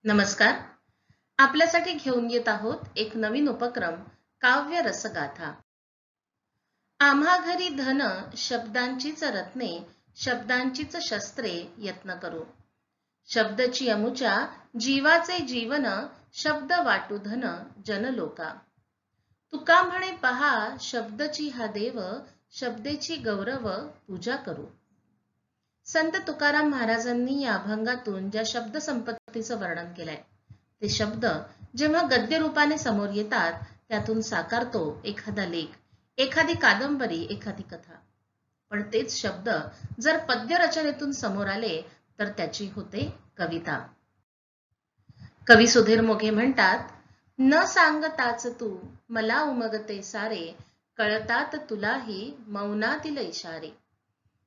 नमस्कार. आपल्यासाठी घेऊन येत आहोत एक नवीन उपक्रम, काव्य रसगाथा. आम्हा घरी धन, शब्दांचीच रत्ने, शब्दांचीच शस्त्रे यत्न करू. शब्दची अमुच्या, जीवाचे जीवन, शब्द वाटू धन जनलोका. तुका म्हणे पहा, शब्दची हा देव, शब्देची गौरव पूजा करू. संत तुकाराम महाराजांनी या अभंगातून ज्या शब्द संपत्तीचं वर्णन केलंय, ते शब्द जेव्हा गद्य रूपाने समोर येतात, त्यातून साकारतो एखादा लेख, एखादी कादंबरी, एखादी कथा. पण तेच शब्द जर पद्य रचनेतून समोर आले, तर त्याची होते कविता. कवी सुधीर मोघे म्हणतात, न सांगताच तू मला उमगते सारे, कळतात तुलाही मौनातील इशारे.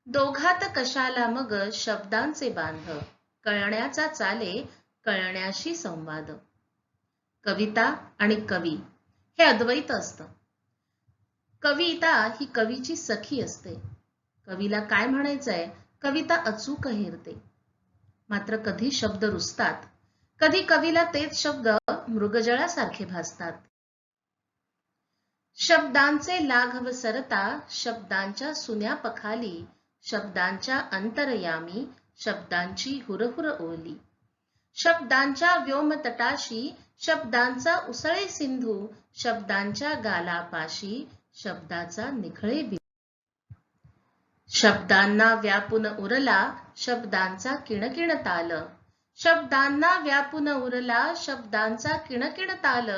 दोघात कशाला मग शब्दांचे बांध, कळण्याचा चाले कळण्याशी संवाद. कविता आणि कवी हे अद्वैत असतं. कविता ही कवीची सखी असते. कवीला काय म्हणायचंय, कविता अचूक हेरते. मात्र कधी शब्द रुजतात, कधी कवीला तेच शब्द मृगजळासारखे भासतात. शब्दांचे लाघव सरता, शब्दांच्या सुन्या पखाली, शब्दांच्या अंतरयामी, शब्दांची हुरहुर ओली. शब्दांच्या व्योमतटाशी, शब्दांचा उसळे सिंधू, शब्दांच्या गालापाशी, शब्दाचा निखळे बिंदू. शब्दांना व्यापून उरला, शब्दांचा किणकिण ताल. शब्दांना व्यापून उरला, शब्दांचा किणकिण ताल.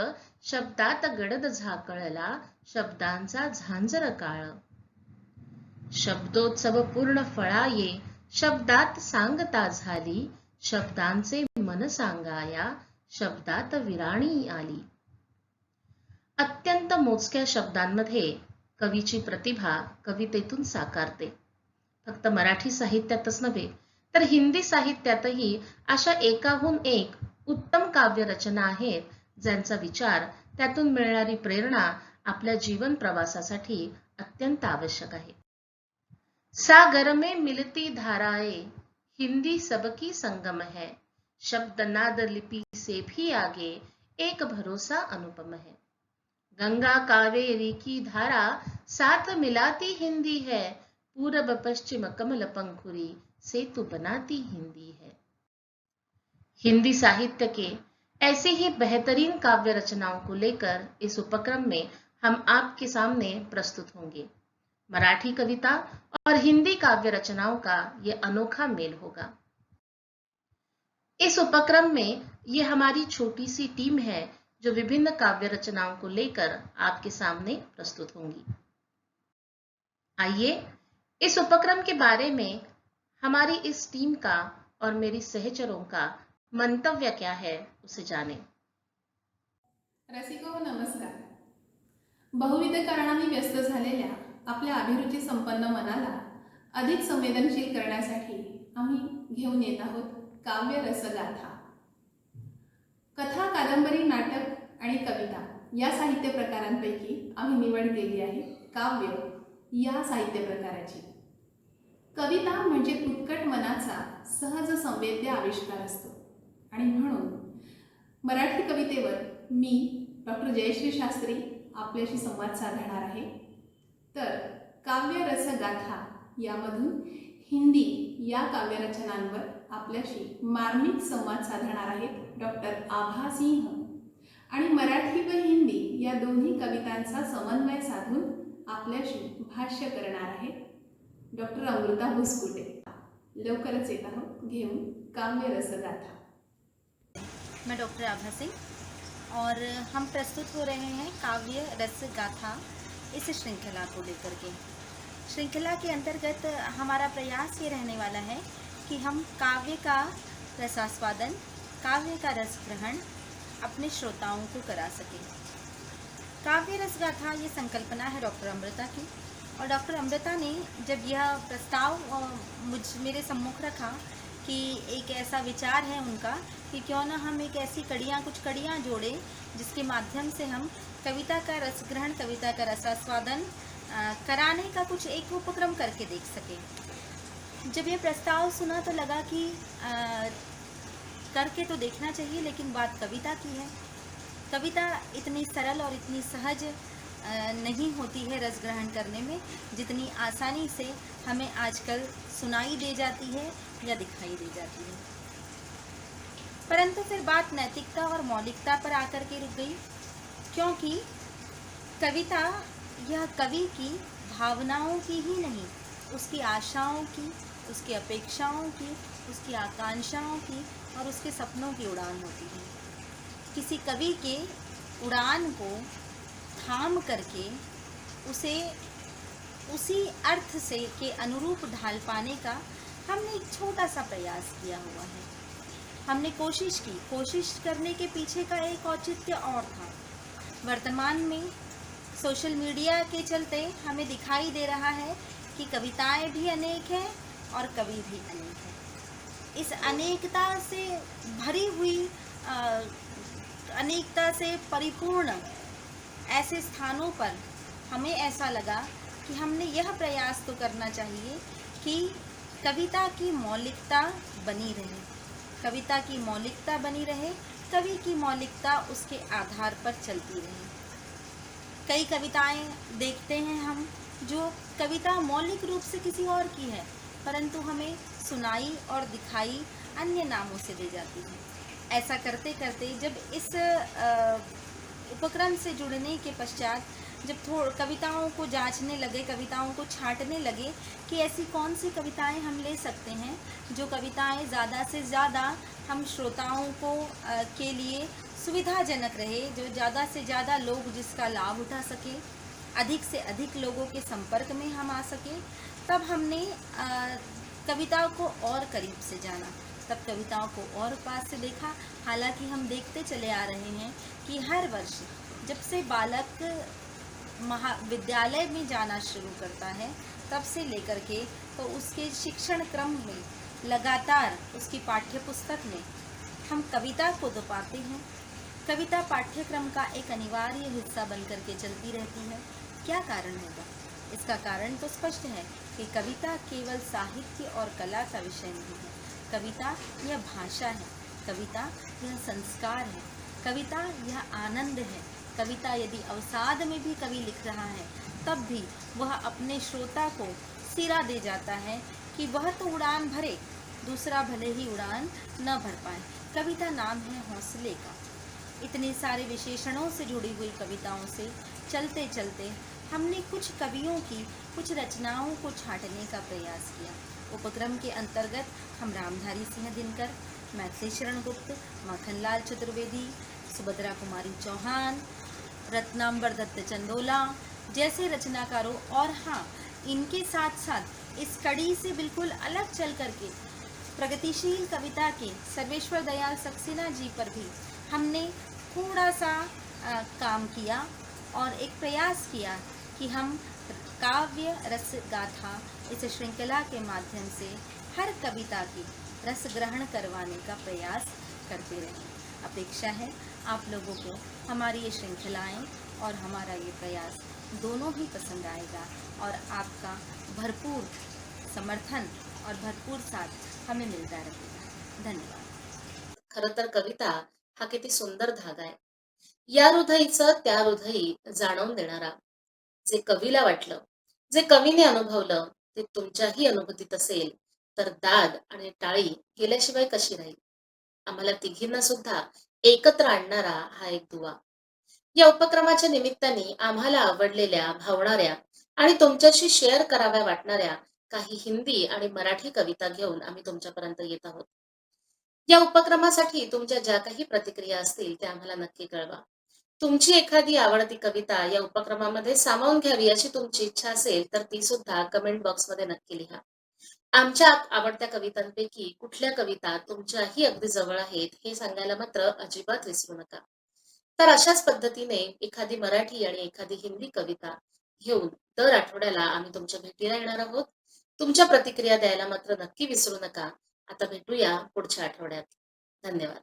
शब्दात गडद झाकळला, शब्दांचा झांजर काळ. शब्दोत्सव पूर्ण फळाये, शब्दात सांगता झाली. शब्दांचे मन सांगाया, शब्दात विराणी आली. अत्यंत मोजक्या शब्दांमध्ये कवीची प्रतिभा कवितेतून साकारते. फक्त मराठी साहित्यातच नव्हे, तर हिंदी साहित्यातही अशा एकाहून एक उत्तम काव्य रचना आहेत, ज्यांचा विचार, त्यातून मिळणारी प्रेरणा आपल्या जीवन प्रवासासाठी अत्यंत आवश्यक आहे. सागर में मिलती धाराएं, हिंदी सबकी संगम है. शब्द नाद लिपि से भी आगे, एक भरोसा अनुपम है. गंगा कावेरी की धारा साथ मिलाती हिंदी है. पूरब पश्चिम कमल पंखुरी, सेतु बनाती हिंदी है. हिंदी साहित्य के ऐसी ही बेहतरीन काव्य रचनाओं को लेकर इस उपक्रम में हम आपके सामने प्रस्तुत होंगे. मराठी कविता और हिंदी काव्य रचनाओं का ये अनोखा मेल होगा. इस उपक्रम में ये हमारी छोटी सी टीम है, जो विभिन्न काव्य रचनाओं को लेकर आपके सामने प्रस्तुत होंगी. आइए इस उपक्रम के बारे में हमारी इस टीम का और मेरी सहचरों का मंतव्य क्या है, उसे जानें. रसिको नमस्कार. बहुविध कारणांनी व्यस्त झालेल्या आपल्या अभिरुची संपन्न मनाला अधिक संवेदनशील करण्यासाठी आम्ही घेऊन येत आहोत काव्य रसगाथा. कथा, कादंबरी, नाटक आणि कविता या साहित्य प्रकारांपैकी आम्ही निवड केली आहे काव्य या साहित्य प्रकाराची. कविता म्हणजे उत्कट मनाचा सहज संवेद्य आविष्कार असतो आणि म्हणून मराठी कवितेवर मी डॉक्टर जयश्री शास्त्री आपल्याशी संवाद साधणार आहे. तर काव्य रसगाथा यामधून हिंदी या काव्यरचनांवर आपल्याशी मार्मिक संवाद साधणार आहेत डॉक्टर आभा सिंह आणि मराठी व हिंदी या दोन्ही कवितांचा समन्वय साधून आपल्याशी भाष्य करणार आहेत डॉक्टर अमृता भुसकुटे. लवकरच येत आहोत घेऊन काव्य रसगाथा. मैं डॉक्टर आभा सिंह और हम प्रस्तुत हो रहे हैं काव्य रस गाथा इस श्रृंखला को लेकर के. श्रृंखला के अंतर्गत हमारा प्रयास ये रहने वाला है कि हम काव्य का रसास्वादन, काव्य का रस ग्रहण अपने श्रोताओं को करा सकें. काव्य रस गाथा ये संकल्पना है डॉक्टर अमृता की, और डॉक्टर अमृता ने जब यह प्रस्ताव मेरे सम्मुख रखा कि एक ऐसा विचार है उनका कि क्यों ना हम एक ऐसी कुछ कड़ियाँ जोड़ें जिसके माध्यम से हम कविता का रस ग्रहण, कविता का रसास्वादन कराने का कुछ एक उपक्रम करके देख सकें. जब ये प्रस्ताव सुना तो लगा कि करके तो देखना चाहिए, लेकिन बात कविता की है। कविता इतनी सरल और इतनी सहज नहीं होती है रस ग्रहण करने में, जितनी आसानी से हमें आजकल सुनाई दे जाती है या दिखाई दे जाती है। परंतु फिर बात नैतिकता और मौलिकता पर आकर के रुक गई, क्योंकि कविता यह कवि की भावनाओं की ही नहीं, उसकी आशाओं की, उसकी अपेक्षाओं की, उसकी आकांक्षाओं की और उसके सपनों की उड़ान होती है। किसी कवि के उड़ान को थाम करके उसे उसी अर्थ से के अनुरूप ढाल पाने का हमने एक छोटा सा प्रयास किया हुआ है। हमने कोशिश करने के पीछे का एक औचित्य और था। वर्तमान में सोशल मीडिया के चलते हमें दिखाई दे रहा है कि कविताएं भी अनेक हैं और कवि भी अनेक हैं। इस अनेकता से भरी हुई अनेकता से परिपूर्ण ऐसे स्थानों पर हमें ऐसा लगा कि हमने यह प्रयास तो करना चाहिए कि कविता की मौलिकता बनी रहे, कविता की मौलिकता बनी रहे, कवि की मौलिकता उसके आधार पर चलती रहे। कई कविताएं देखते हैं हम जो कविता मौलिक रूप से किसी और की है, परंतु हमें सुनाई और दिखाई अन्य नामों से दी जाती है। ऐसा करते करते जब इस उपक्रम से जुड़ने के पश्चात जब कविताओं को जांचने लगे, कविताओं को छांटने लगे कि ऐसी कौन सी कविताएं हम ले सकते हैं जो कविताएं ज़्यादा से ज़्यादा हम श्रोताओं को के लिए सुविधाजनक रहे, जो ज़्यादा से ज़्यादा लोग जिसका लाभ उठा सके, अधिक से अधिक लोगों के संपर्क में हम आ सके, तब हमने कविता को और करीब से जाना, तब कविताओं को और पास से देखा। हालांकि हम देखते चले आ रहे हैं कि हर वर्ष जब से बालक महाविद्यालय में जाना शुरू करता है तब से लेकर के तो उसके शिक्षण क्रम में लगातार उसकी पाठ्य पुस्तक में हम कविता को तो पाते हैं। कविता पाठ्यक्रम का एक अनिवार्य हिस्सा बन करके चलती रहती है। क्या कारण होगा? इसका कारण तो स्पष्ट है कि कविता केवल साहित्य और कला का विषय नहीं है। कविता यह भाषा है, कविता यह संस्कार है, कविता यह आनंद है। कविता यदि अवसाद में भी कवि लिख रहा है तब भी वह अपने श्रोता को सिरा दे जाता है कि वह तो उड़ान भरे, दूसरा भले ही उड़ान न भर पाए। कविता नाम है हौसले का। इतने सारे विशेषणों से जुड़ी हुई कविताओं से चलते चलते हमने कुछ कवियों की कुछ रचनाओं को छांटने का प्रयास किया। उपक्रम के अंतर्गत हम रामधारी सिंह दिनकर, मैथिली शरण गुप्त, माखनलाल चतुर्वेदी, सुभद्रा कुमारी चौहान, रत्नांबर दत्त चंदोला जैसे रचनाकारों और हाँ, इनके साथ साथ इस कड़ी से बिल्कुल अलग चल करके प्रगतिशील कविता के सर्वेश्वर दयाल सक्सेना जी पर भी हमने थोड़ा सा काम किया और एक प्रयास किया कि हम काव्य रस गाथा इस श्रृंखला के माध्यम से हर कविता की रस ग्रहण करवाने का प्रयास करते रहें। अपेक्षा है आप लोगों को हमारी ये श्रृंखलाएं और हमारा ये प्रयास दोनों ही पसंद आएगा और आपका भरपूर समर्थन और भरपूर साथ हमें मिलता रहेगा। धन्यवाद। खरं तर कविता हा किती सुंदर धागा आहे, या हृदयीचं त्या हृदयी जाणवून देणारा। जे कवीला वाटलं, जे कवीने अनुभवलं ते तुमच्याही अनुभूतीत असेल तर दाद आणि टाळी केल्याशिवाय कशी राहील। आम्हाला तिघींना सुद्धा एकत्र आणणारा हा एक दुवा। या उपक्रमाच्या निमित्ताने आम्हाला आवडलेल्या, भावणाऱ्या आणि तुमच्याशी शेअर कराव्या वाटणाऱ्या काही हिंदी आणि मराठी कविता घेऊन आम्ही तुमच्यापर्यंत येत आहोत। या उपक्रमासाठी तुमच्या ज्या काही प्रतिक्रिया असतील त्या आम्हाला नक्की कळवा। तुमची एखादी आवडती कविता या उपक्रमामध्ये सामावून घ्यावी अशी तुमची इच्छा असेल तर ती सुद्धा कमेंट बॉक्समध्ये नक्की लिहा। आमच्या आवडत्या कवितांपैकी कुठल्या कविता तुमच्याही अगदी जवळ आहेत हे सांगायला मात्र अजिबात विसरू नका। तर अशाच पद्धतीने एखादी मराठी आणि एखादी हिंदी कविता घेऊन दर आठवड्याला आम्ही तुमच्या भेटीला येणार आहोत। तुमच्या प्रतिक्रिया द्यायला मात्र नक्की विसरू नका। आता भेटूया पुढच्या आठवड्यात। धन्यवाद।